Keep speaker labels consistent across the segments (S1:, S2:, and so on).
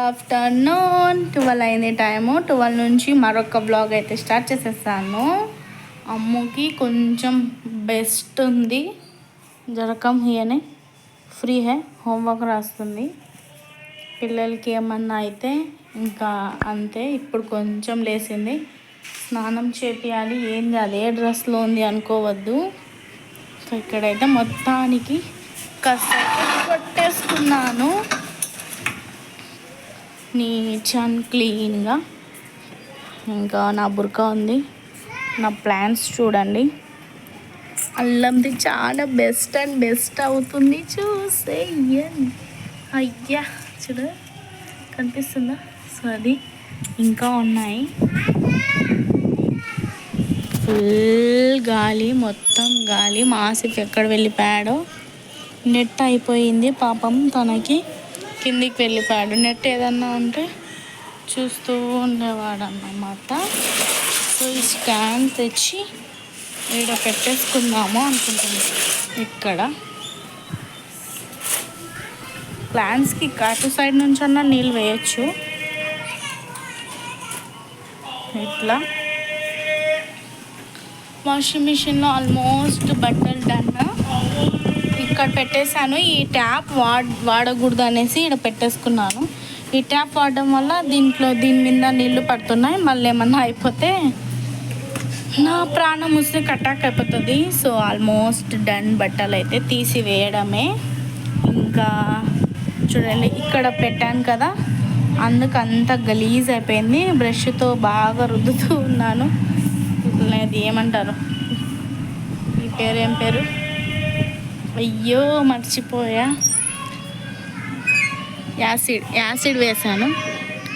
S1: Afternoon 12 అయింది time. 12 నుంచి మరొక బ్లాగ్ అయితే స్టార్ట్ చేసేసాను. అమ్ముకి కొంచెం బెస్ట్ ఉంది, జరకం హియనే ఫ్రీ హే, హోంవర్క్ రాస్తుంది. పిల్లలకి ఏమన్నా అయితే ఇంకా అంతే. ఇప్పుడు కొంచెం లేచింది, స్నానం చేపియాలి. ఏంది అదే డ్రెస్లో ఉంది అనుకోవద్దు. ఇక్కడైతే మొత్తానికి కసరత్తు కొట్టేసుకున్నాను నీట్ అండ్ క్లీన్గా. ఇంకా నా బుర్కా ఉంది. నా ప్లాన్స్ చూడండి, అల్లంది చాలా బెస్ట్ అండ్ బెస్ట్ అవుతుంది. చూసేయండి, అయ్యా చూడ కనిపిస్తుందా? సో అది ఇంకా ఉన్నాయి. ఫుల్ గాలి, మొత్తం గాలి. మా ఆసిఫ్ ఎక్కడ వెళ్ళిపోయాడో, నెట్ అయిపోయింది పాపం, తనకి కిందికి వెళ్ళిపోయాడు. నెట్ ఏదన్నా ఉంటే చూస్తూ ఉండేవాడు అన్నమాట. సో ఈ స్టాండ్ తెచ్చి ఈడ పెట్టేసుకుందాము అనుకుంటున్నాను. ఇక్కడ ప్లాంట్స్కి అటు సైడ్ నుంచి అన్నా నీళ్ళు వేయచ్చు. ఇట్లా వాషింగ్ మిషన్లో ఆల్మోస్ట్ బట్టలు డన్. ఇక్కడ పెట్టేశాను. ఈ ట్యాప్ వాడకూడదు అనేసి ఇక్కడ పెట్టేసుకున్నాను. ఈ ట్యాప్ వాడడం వల్ల దీని మీద నీళ్లు పడుతున్నాయి. మళ్ళీ ఏమన్నా అయిపోతే నా ప్రాణం వస్తే కటాక్ అయిపోతుంది. So almost done. బట్టలు అయితే తీసి వేయడమే. ఇంకా చూడండి, ఇక్కడ పెట్టాను కదా, అందుకు అంత గలీజ్ అయిపోయింది. బ్రష్తో బాగా రుద్దుతూ ఉన్నాను. అది ఏమంటారు, ఈ పేరు ఏం పేరు, అయ్యో మర్చిపోయా. యాసిడ్ వేసాను.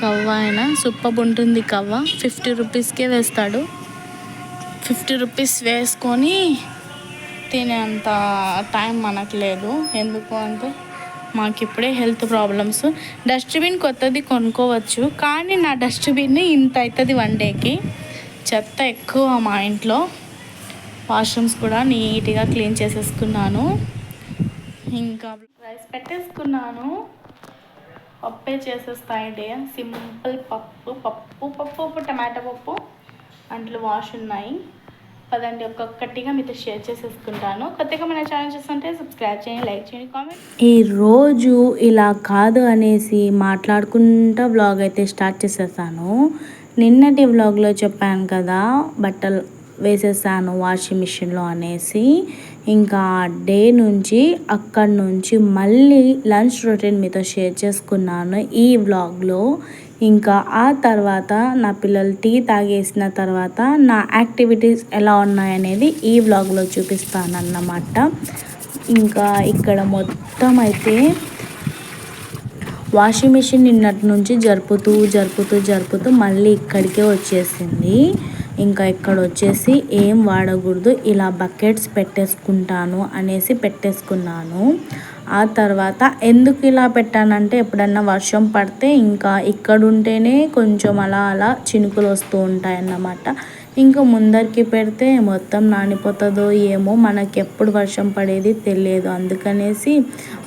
S1: కవ్వ అయినా సూపర్ ఉంటుంది. కవ్వ 50 రూపీస్కే వేస్తాడు. 50 రూపీస్ వేసుకొని తినేంత టైం మనకు లేదు. ఎందుకు అంటే మాకు ఇప్పుడే హెల్త్ ప్రాబ్లమ్స్. డస్ట్బిన్ కొత్తది కొనుక్కోవచ్చు, కానీ నా డస్ట్బిన్ ఇంత అవుతుంది 1 డేకి. చెత్త ఎక్కువ మా ఇంట్లో. వాష్రూమ్స్ కూడా నీట్గా క్లీన్ చేసేసుకున్నాను. ఇంకా రైస్ పెట్టేసుకున్నాను. పప్పే చేసేస్తాయి డే. సింపుల్ పప్పు టమాటా పప్పు. అంట్లు వాష్ ఉన్నాయి. పదండి ఒక్కొక్కటిగా మీతో షేర్ చేసేసుకుంటాను. కొత్తగా మన ఛానల్ చూస్తుంటే సబ్స్క్రైబ్ చేయండి, లైక్ చేయండి, కామెంట్. ఈరోజు ఇలా కాదు అనేసి మాట్లాడుకుంటా వ్లాగ్ అయితే స్టార్ట్ చేసేసాను. నిన్నటి వ్లాగ్లో చెప్పాను కదా, బట్టలు వేసేసాను వాషింగ్ మిషన్లో అనేసి. ఇంకా డే నుంచి అక్కడి నుంచి మళ్ళీ లంచ్ రొటీన్ మీతో షేర్ చేసుకున్నాను ఈ వ్లాగ్లో. ఇంకా ఆ తర్వాత నా పిల్లలు టీ తాగేసిన తర్వాత నా యాక్టివిటీస్ ఎలా ఉన్నాయనేది ఈ వ్లాగ్లో చూపిస్తానన్నమాట. ఇంకా ఇక్కడ మొత్తం అయితే వాషింగ్ మిషన్ నిన్నటి నుంచి జరుపుతూ మళ్ళీ ఇక్కడికే వచ్చేసింది. ఇంకా ఇక్కడ వచ్చేసి ఏం వాడకూడదు, ఇలా బకెట్స్ పెట్టేసుకుంటాను అనేసి పెట్టేసుకున్నాను. ఆ తర్వాత ఎందుకు ఇలా పెట్టానంటే, ఎప్పుడన్నా వర్షం పడితే ఇంకా ఇక్కడ ఉంటేనే కొంచెం అలా చినుకులు వస్తూ ఉంటాయన్నమాట. ఇంకా ముందరికి పెడితే మొత్తం నానిపోతుందో ఏమో, మనకి ఎప్పుడు వర్షం పడేది తెలియదు. అందుకనేసి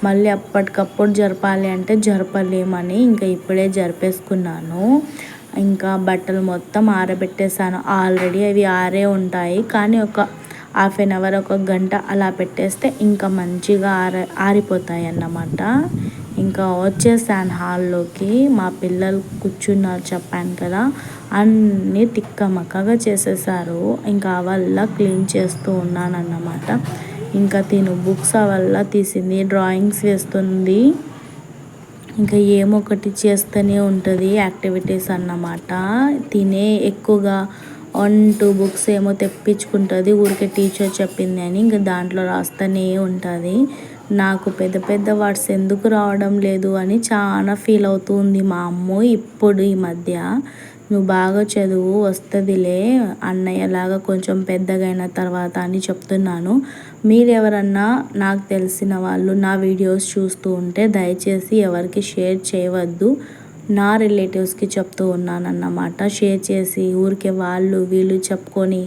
S1: మళ్ళీ అప్పటికప్పుడు జరపాలి అంటే జరపలేమని ఇంకా ఇప్పుడే జరిపేసుకున్నాను. ఇంకా బట్టలు మొత్తం ఆరబెట్టేసాను. ఆల్రెడీ అవి ఆరే ఉంటాయి, కానీ ఒక హాఫ్ అన్ అవర్, 1 గంట అలా పెట్టేస్తే ఇంకా మంచిగా ఆరిపోతాయి అన్నమాట. ఇంకా వచ్చేసాను హాల్లోకి. మా పిల్లలు కూర్చున్నారు, చెప్పాను కదా, అన్నీ తిక్కమక్కగా చేసేసారు. ఇంకా అవల్ల క్లీన్ చేస్తూ ఉన్నానన్నమాట. ఇంకా తిను బుక్స్ అవల్ల తీసింది, డ్రాయింగ్స్ వేస్తుంది. ఇంకా ఏమొకటి చేస్తూనే ఉంటుంది యాక్టివిటీస్ అన్నమాట. తినే ఎక్కువగా 1-2 బుక్స్ ఏమో తెప్పించుకుంటుంది, ఊరికే టీచర్ చెప్పింది అని. ఇంకా దాంట్లో రాస్తూనే ఉంటుంది. నాకు పెద్ద వర్డ్స్ ఎందుకు రావడం లేదు అని చాలా ఫీల్ అవుతుంది మా అమ్మ ఇప్పుడు ఈ మధ్య. నువ్వు బాగా చదువు, వస్తుందిలే అన్నయ్యలాగా కొంచెం పెద్దగా అయిన తర్వాత అని చెప్తున్నాను. మీరెవరన్నా నాకు తెలిసిన వాళ్ళు నా వీడియోస్ చూస్తూ ఉంటే దయచేసి ఎవరికి షేర్ చేయవద్దు. నా రిలేటివ్స్కి చెప్తూ ఉన్నానన్నమాట. షేర్ చేసి ఊరికే వాళ్ళు వీళ్ళు చెప్పుకొని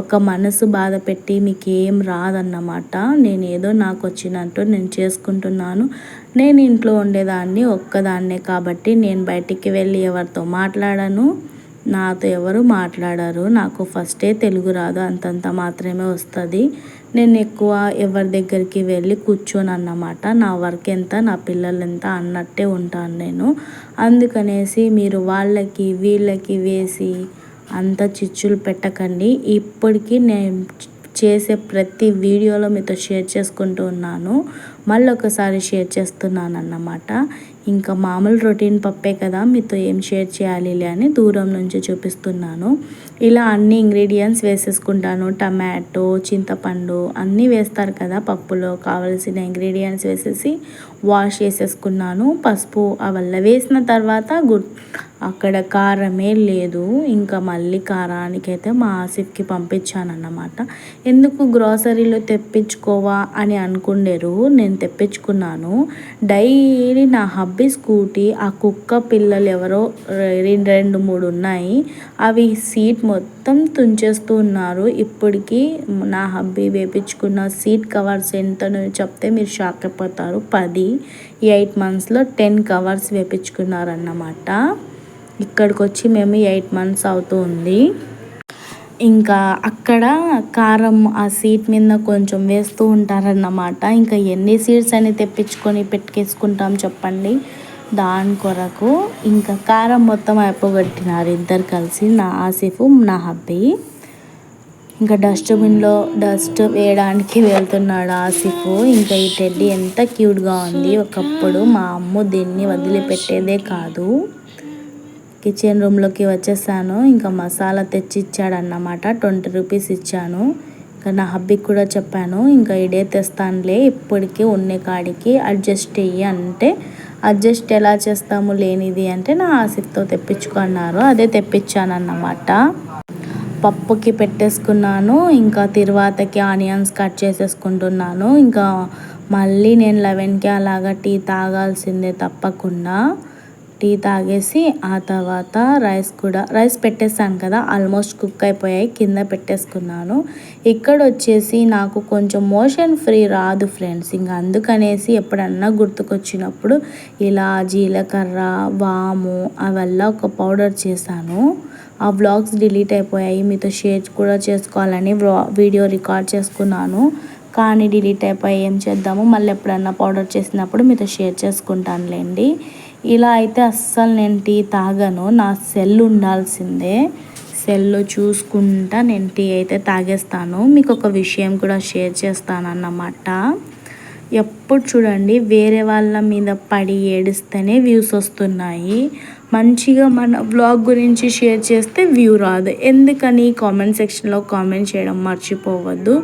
S1: ఒక మనసు బాధ పెట్టి మీకు ఏం రాదన్నమాట. నేను ఏదో నాకు వచ్చినట్టు నేను చేసుకుంటున్నాను. నేను ఇంట్లో ఉండేదాన్ని ఒక్కదాన్నే కాబట్టి నేను బయటికి వెళ్ళి ఎవరితో మాట్లాడను, నాతో ఎవరు మాట్లాడరు. నాకు ఫస్టే తెలుగు రాదు, అంతంత మాత్రమే వస్తుంది. నేను ఎక్కువ ఎవరి దగ్గరికి వెళ్ళి కూర్చోను అన్నమాట. నా వర్క్ ఎంత, నా పిల్లలు ఎంత అన్నట్టే ఉంటాను నేను. అందుకనేసి మీరు వాళ్ళకి వీళ్ళకి వేసి అంత చిచ్చులు పెట్టకండి. ఇప్పటికీ నేను చేసే ప్రతి వీడియోలో మీతో షేర్ చేసుకుంటూ ఉన్నాను, మళ్ళీ ఒకసారి షేర్ చేస్తున్నాను అన్నమాట. ఇంకా మామూలు రొటీన్ పప్పే కదా, మీతో ఏం షేర్ చేయాలి అని దూరం నుంచి చూపిస్తున్నాను. ఇలా అన్ని ఇంగ్రీడియంట్స్ వేసేసుకుంటాను. టమాటో, చింతపండు అన్నీ వేస్తారు కదా పప్పులో, కావలసిన ఇంగ్రీడియంట్స్ వేసేసి వాష్ చేసేసుకున్నాను. పసుపు అవల్ల వేసిన తర్వాత అక్కడ కారమే లేదు. ఇంకా మళ్ళీ కారానికైతే మా ఆసిఫ్కి పంపించానన్నమాట. ఎందుకు గ్రాసరీలో తెప్పించుకోవా అని అనుకుండేరు, నేను తెప్పించుకున్నాను. డైలీ నా హబ్బీ స్కూటీ ఆ కుక్క పిల్లలు ఎవరో 2-3 ఉన్నాయి, అవి సీట్ మొత్తం తుంచేస్తూ ఉన్నారు. ఇప్పటికీ నా హబ్బీ వేపించుకున్న సీట్ కవర్స్ ఎంతనో చెప్తే మీరు షాక్ అయిపోతారు. 8 మంత్స్లో 10 కవర్స్ వేపించుకున్నారన్నమాట. ఇక్కడికి వచ్చి మేము 8 మంత్స్ అవుతుంది. ఇంకా అక్కడ కారం ఆ సీట్ మీద కొంచెం వేస్తూ ఉంటారన్నమాట. ఇంకా ఎన్ని సీట్స్ అని తెప్పించుకొని పెట్టుకేసుకుంటాం చెప్పండి. దాని కొరకు ఇంకా కారం మొత్తం అయిపోగొట్టినారు ఇద్దరు కలిసి, నా ఆసిఫ్ నా హబ్బీ. ఇంకా డస్ట్బిన్లో డస్ట్ వేయడానికి వెళ్తున్నాడు ఆసిఫ్. ఇంకా ఈ టెడ్డీ ఎంత క్యూట్గా ఉంది. ఒకప్పుడు మా అమ్మ దీన్ని వదిలిపెట్టేదే కాదు. కిచెన్ రూమ్లోకి వచ్చేసాను. ఇంకా మసాలా తెచ్చి ఇచ్చాడన్నమాట. 20 రూపీస్ ఇచ్చాను. ఇంకా నా హబ్బీకి కూడా చెప్పాను, ఇంకా ఇడే తెస్తానులే, ఇప్పటికీ ఉన్న కాడికి అడ్జస్ట్ అయ్యి అంటే, అడ్జస్ట్ ఎలా చేస్తాము లేనిది అంటే నా ఆసిఫ్తో తెప్పించుకున్నారు. అదే తెప్పించాను అన్నమాట. పప్పుకి పెట్టేసుకున్నాను. ఇంకా తర్వాతకి ఆనియన్స్ కట్ చేసేసుకుంటున్నాను. ఇంకా మళ్ళీ నేను 11కి అలాగా టీ తాగాల్సిందే తప్పకుండా. టీ తాగేసి ఆ తర్వాత రైస్ పెట్టేసాను కదా, ఆల్మోస్ట్ కుక్ అయిపోయాయి, కింద పెట్టేసుకున్నాను. ఇక్కడ వచ్చేసి నాకు కొంచెం మోషన్ ఫ్రీ రాదు ఫ్రెండ్స్. ఇంకా అందుకనేసి ఎప్పుడన్నా గుర్తుకొచ్చినప్పుడు ఇలా జీలకర్ర, వాము అవల్ల ఒక పౌడర్ చేశాను. ఆ వ్లాగ్స్ డిలీట్ అయిపోయాయి, మీతో షేర్ కూడా చేసుకోవాలని వీడియో రికార్డ్ చేసుకున్నాను, కానీ డిలీట్ అయిపోయి ఏం చేద్దాము, మళ్ళీ ఎప్పుడన్నా పౌడర్ చేసినప్పుడు మీతో షేర్ చేసుకుంటానులేండి. ఇలా అయితే అస్సలు నేను టీ తాగను, నా సెల్ ఉండాల్సిందే. సెల్ చూసుకుంటా నేను టీ అయితే తాగేస్తాను. మీకు ఒక విషయం కూడా షేర్ చేస్తానన్నమాట. ఎప్పుడు చూడండి వేరే వాళ్ళ మీద పడి ఏడిస్తేనే వ్యూస్ వస్తున్నాయి. మంచిగా మన బ్లాగ్ గురించి షేర్ చేస్తే వ్యూ రాదు. ఎందుకని కామెంట్ సెక్షన్లో కామెంట్ చేయడం మర్చిపోవద్దు.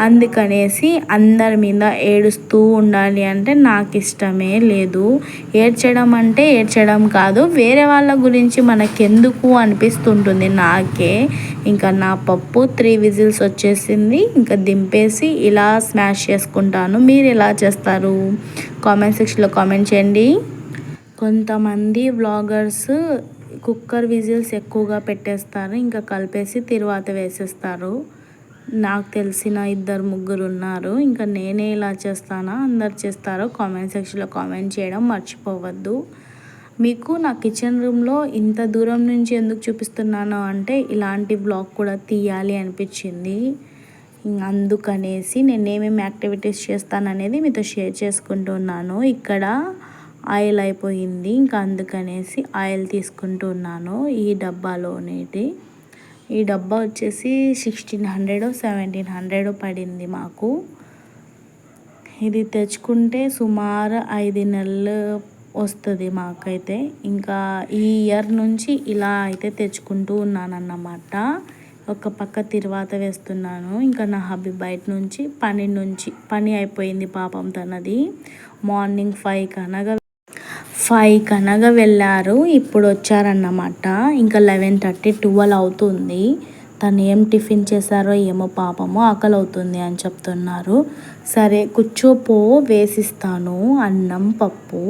S1: అందుకనేసి అందరి మీద ఏడుస్తూ ఉండాలి అంటే నాకు ఇష్టమే లేదు. ఏడ్చడం అంటే ఏడ్చడం కాదు, వేరే వాళ్ళ గురించి మనకెందుకు అనిపిస్తుంటుంది నాకే. ఇంకా నా పప్పు 3 విజిల్స్ వచ్చేసింది. ఇంకా దింపేసి ఇలా స్మాష్ చేసుకుంటాను. మీరు ఎలా చేస్తారు కామెంట్ సెక్షన్లో కామెంట్ చేయండి. కొంతమంది వ్లాగర్స్ కుక్కర్ విజిల్స్ ఎక్కువగా పెట్టేస్తారు, ఇంకా కలిపేసి తర్వాత వేసేస్తారు. నాకు తెలిసిన 2-3 ఉన్నారు. ఇంకా నేనే ఇలా చేస్తానా అందరు చేస్తారో కామెంట్ సెక్షన్లో కామెంట్ చేయడం మర్చిపోవద్దు. మీకు నా కిచెన్ రూమ్లో ఇంత దూరం నుంచి ఎందుకు చూపిస్తున్నాను అంటే ఇలాంటి వ్లాగ్ కూడా తీయాలి అనిపించింది. అందుకనేసి నేను ఏమేమి యాక్టివిటీస్ చేస్తాననేది మీతో షేర్ చేసుకుంటున్నాను. ఇక్కడ ఆయిల్ అయిపోయింది, ఇంకా అందుకనేసి ఆయిల్ తీసుకుంటున్నాను ఈ డబ్బాలోనేటి. ఈ డబ్బా వచ్చేసి 1600-1700 పడింది మాకు. ఇది తెచ్చుకుంటే సుమారు 5 నెలలు వస్తుంది మాకైతే. ఇంకా ఈ ఇయర్ నుంచి ఇలా అయితే తెచ్చుకుంటూ ఉన్నానన్నమాట. ఒక పక్క తిరువాత వేస్తున్నాను. ఇంకా నా హబ్బీ బయట నుంచి పని అయిపోయింది పాపం తనది. మార్నింగ్ 5 కనగా వెళ్ళారు, ఇప్పుడు వచ్చారన్నమాట. ఇంకా 11:30-12 అవుతుంది. తను ఏం టిఫిన్ చేశారో ఏమో పాపమో ఆకలి అవుతుంది అని చెప్తున్నారు. సరే కూర్చోపో వేసిస్తాను అన్నం పప్పు.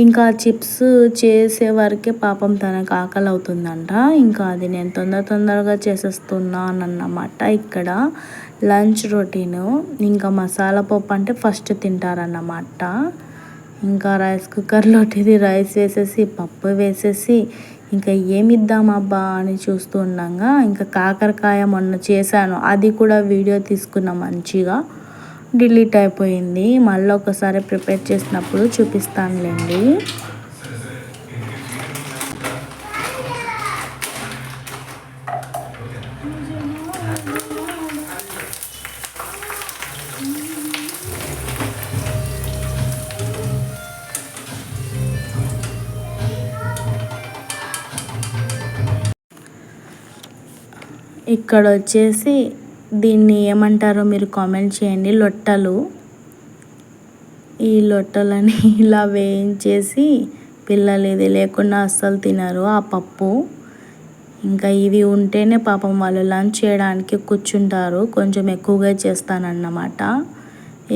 S1: ఇంకా చిప్స్ చేసే వరకే పాపం తనకు ఆకలి అవుతుందంట. ఇంకా అది నేను తొందరగా చేసేస్తున్నానన్నమాట. ఇక్కడ లంచ్ రొటీను. ఇంకా మసాలా పప్పు అంటే ఫస్ట్ తింటారన్నమాట. ఇంకా రైస్ కుక్కర్లోటిది రైస్ వేసేసి పప్పు వేసేసి ఇంకా ఏమిద్దామబ్బా అని చూస్తూ ఉండగా ఇంకా కాకరకాయ మొన్న చేశాను, అది కూడా వీడియో తీసుకున్న మంచిగా డిలీట్ అయిపోయింది. మళ్ళీ ఒకసారి ప్రిపేర్ చేసినప్పుడు చూపిస్తానులేండి. ఇక్కడ వచ్చేసి దీన్ని ఏమంటారో మీరు కామెంట్ చేయండి. లొట్టలు. ఈ లొట్టలని ఇలా వేయించేసి పిల్లలు ఇది లేకుండా అస్సలు తినరు ఆ పప్పు. ఇంకా ఇవి ఉంటేనే పాపం వాళ్ళు లంచ్ చేయడానికి కూర్చుంటారు. కొంచెం ఎక్కువగా చేస్తానన్నమాట.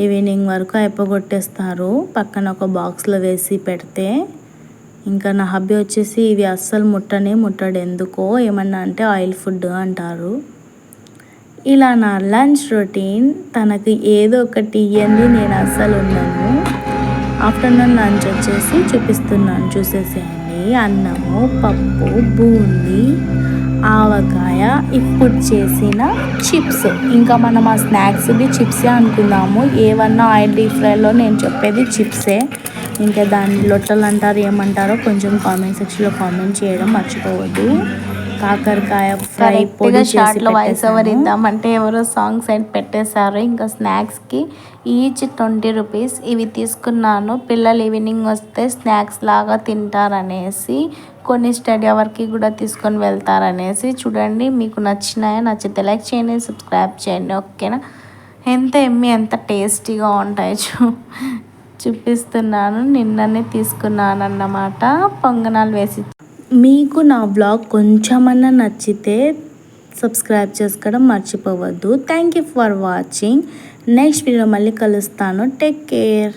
S1: ఈవినింగ్ వరకు అయిపోగొట్టేస్తారు పక్కన ఒక బాక్స్లో వేసి పెడితే. ఇంకా నా హబ్బీ వచ్చేసి ఇవి అస్సలు ముట్టడు, ఎందుకో ఏమన్నా అంటే ఆయిల్ ఫుడ్ అంటారు. ఇలా నా లంచ్ రొటీన్. తనకి ఏదో ఒకటి ఇవ్వండి నేను అస్సలు ఉన్నాను. ఆఫ్టర్నూన్ లంచ్ వచ్చేసి చూపిస్తున్నాను, చూసేసేయండి. అన్నము, పప్పు, బూందీ, ఆవకాయ, ఇప్పుడు చేసిన చిప్స్. ఇంకా మనం ఆ స్నాక్స్ది చిప్సే అనుకుందాము. ఏమన్నా ఆయిల్ డీప్ ఫ్రైలో నేను చెప్పేది చిప్సే. ఇంకా దాన్ని లొట్టలు అంటారు ఏమంటారో కొంచెం కామెంట్ సెక్షన్లో కామెంట్ చేయడం మర్చిపోవద్దు. కాకరకాయ ఫ్రై పొడి షార్ట్లో వాయిస్ ఓవర్ ఇద్దామంటే ఎవరో సాంగ్స్ అయితే పెట్టేశారు. ఇంకా స్నాక్స్కి ఈచ్ 20 రూపీస్ ఇవి తీసుకున్నాను. పిల్లలు ఈవినింగ్ వస్తే స్నాక్స్ లాగా తింటారనేసి, కొన్ని స్టడీ అవర్కి కూడా తీసుకొని వెళ్తారనేసి. చూడండి, మీకు నచ్చితే లైక్ చేయండి, సబ్స్క్రైబ్ చేయండి, ఓకేనా. ఎంత ఎమ్మి ఎంత టేస్టీగా ఉంటాయి చూపిస్తున్నాను. నిన్ననే తీసుకున్నాను అన్నమాట, పొంగనాలు వేసి. మీకు నా వ్లాగ్ కొంచెమన్నా నచ్చితే సబ్స్క్రైబ్ చేసుకోవడం మర్చిపోవద్దు. Thank you for watching. Next video మళ్ళీ కలుస్తాను. Take care.